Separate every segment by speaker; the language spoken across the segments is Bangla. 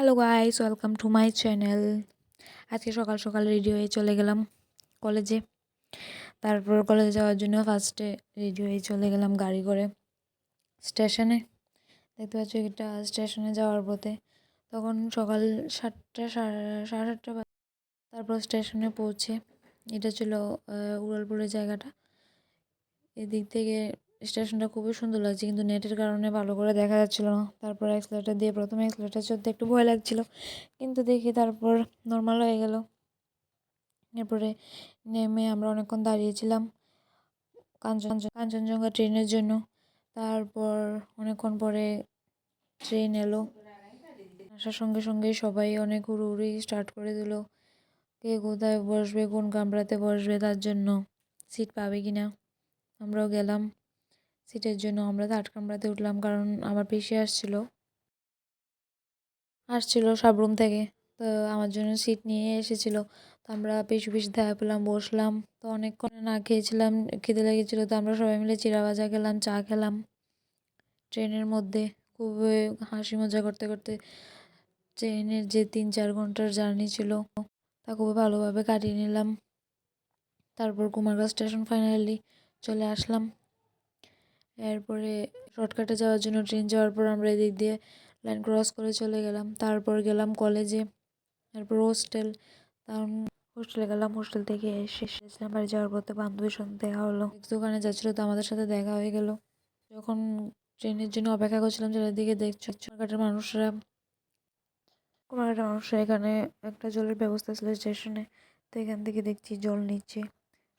Speaker 1: Hello guys, welcome to my channel. আজকে সকাল সকাল রেডি হয়ে চলে গেলাম কলেজে। তারপর কলেজে যাওয়ার জন্য ফার্স্টে রেডি হয়ে চলে গেলাম গাড়ি করে স্টেশনে। দেখতে পাচ্ছি এটা স্টেশনে যাওয়ার পথে। তখন সকাল 7টা সাড়ে 7টা বাজে। তারপর স্টেশনে পৌঁছে, এটা ছিল উড়ালপুরের জায়গাটা। এদিক থেকে স্টেশনটা খুবই সুন্দর লাগছে, কিন্তু নেটের কারণে ভালো করে দেখা যাচ্ছিল না। তারপর প্রথমে এক্সেলেটার চড়তে একটু ভয় লাগছিল, কিন্তু দেখি তারপর নর্মাল হয়ে গেল। এরপরে নেমে আমরা অনেকক্ষণ দাঁড়িয়েছিলাম কাঞ্চনজঙ্ঘা ট্রেনের জন্য। তারপর অনেকক্ষণ পরে ট্রেন এলো। আসার সঙ্গে সঙ্গে সবাই অনেক হুড়োহুড়ি স্টার্ট করে দিল, কে কোথায় বসবে, কোন কামরাতে বসবে, তার জন্য সিট পাবে কিনা। আমরাও গেলাম সিটের জন্য। আমরা 3rd কামরাতে উঠলাম, কারণ আমার পিসি আসছিল সাবরুম থেকে, তো আমার জন্য সিট নিয়ে এসেছিল। তো আমরা পিছু দেখা পেলাম, বসলাম। তো অনেকক্ষণ না খেয়েছিলাম, খিদে লেগেছিলো, তো আমরা সবাই মিলে চিড়া ভাজা খেলাম, চা খেলাম ট্রেনের মধ্যে। খুবই হাসি মজা করতে করতে ট্রেনের যে 3-4 ঘন্টার জার্নি ছিল তা খুবই ভালোভাবে কাটিয়ে নিলাম। তারপর কুমারগাঁও স্টেশন ফাইনালি চলে আসলাম। এরপরে শর্টকাটে যাওয়ার জন্য ট্রেন যাওয়ার পর আমরা এদিক দিয়ে লাইন ক্রস করে চলে গেলাম। তারপর গেলাম কলেজে, তারপর হোস্টেলে গেলাম। হোস্টেল থেকে এসেছিলাম বাড়ি যাওয়ার পথে বান্ধবীর সঙ্গে দেখা হলো। দোকানে যাচ্ছিলো, তো আমাদের সাথে দেখা হয়ে গেল। যখন ট্রেনের জন্য অপেক্ষা করছিলাম, চারিদিকে দেখছি কুমারঘাটের মানুষরা এখানে একটা জলের ব্যবস্থা ছিল স্টেশনে, তো এখান থেকে দেখছি জল নিচ্ছে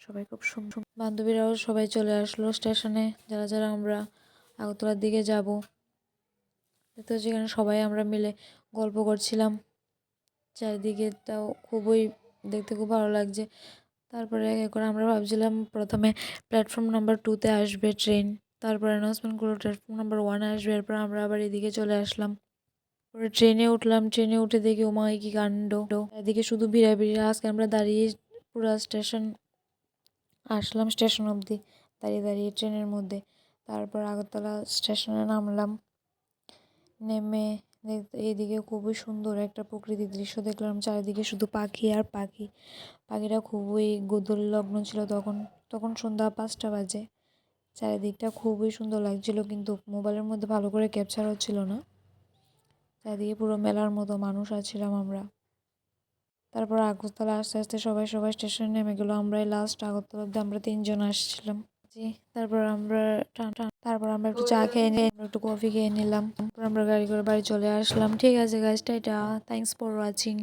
Speaker 1: সবাই, খুব সুন্দর। বান্ধবীরাও সবাই চলে আসলো স্টেশনে, যারা যারা আমরা আগরতলার দিকে যাব। তো যেখানে সবাই আমরা মিলে গল্প করছিলাম, চারিদিকেটাও দেখতে খুব ভালো লাগছে। তারপরে করে আমরা ভাবছিলাম প্রথমে প্ল্যাটফর্ম নাম্বার 2-তে আসবে ট্রেন, তারপর অ্যানাউন্সমেন্ট করলো প্ল্যাটফর্ম নাম্বার 1 আসবে। এরপর আমরা আবার এদিকে চলে আসলাম। পরে ট্রেনে উঠলাম। ট্রেনে উঠে দেখি ওমা কি কাণ্ড, এদিকে শুধু ভিড়াভিড়ি। আজকে আমরা দাঁড়িয়ে পুরা স্টেশন আসলাম, স্টেশন অবধি দাঁড়িয়ে দাঁড়িয়ে ট্রেনের মধ্যে। তারপর আগরতলা স্টেশনে নামলাম। নেমে এইদিকে খুবই সুন্দর একটা প্রকৃতির দৃশ্য দেখলাম, চারিদিকে শুধু পাখি আর পাখি। পাখিরা খুবই গোধূলি ছিল তখন। তখন সন্ধ্যা 5টা বাজে। চারিদিকটা খুবই সুন্দর লাগছিল, কিন্তু মোবাইলের মধ্যে ভালো করে ক্যাপচার হচ্ছিল না। চারিদিকে পুরো মেলার মতো মানুষ আছিলাম আমরা। তারপর আগরতলা আস্তে আস্তে সবাই স্টেশনে নেমে গেলো। আমরাই লাস্ট আগরতলা অব্দি আমরা 3জন আসছিলাম। তারপর আমরা একটু চা খেয়ে নিয়ে একটু কফি খেয়ে নিলাম। তারপর আমরা গাড়ি করে বাড়ি চলে আসলাম। ঠিক আছে guys, tata, thanks for watching.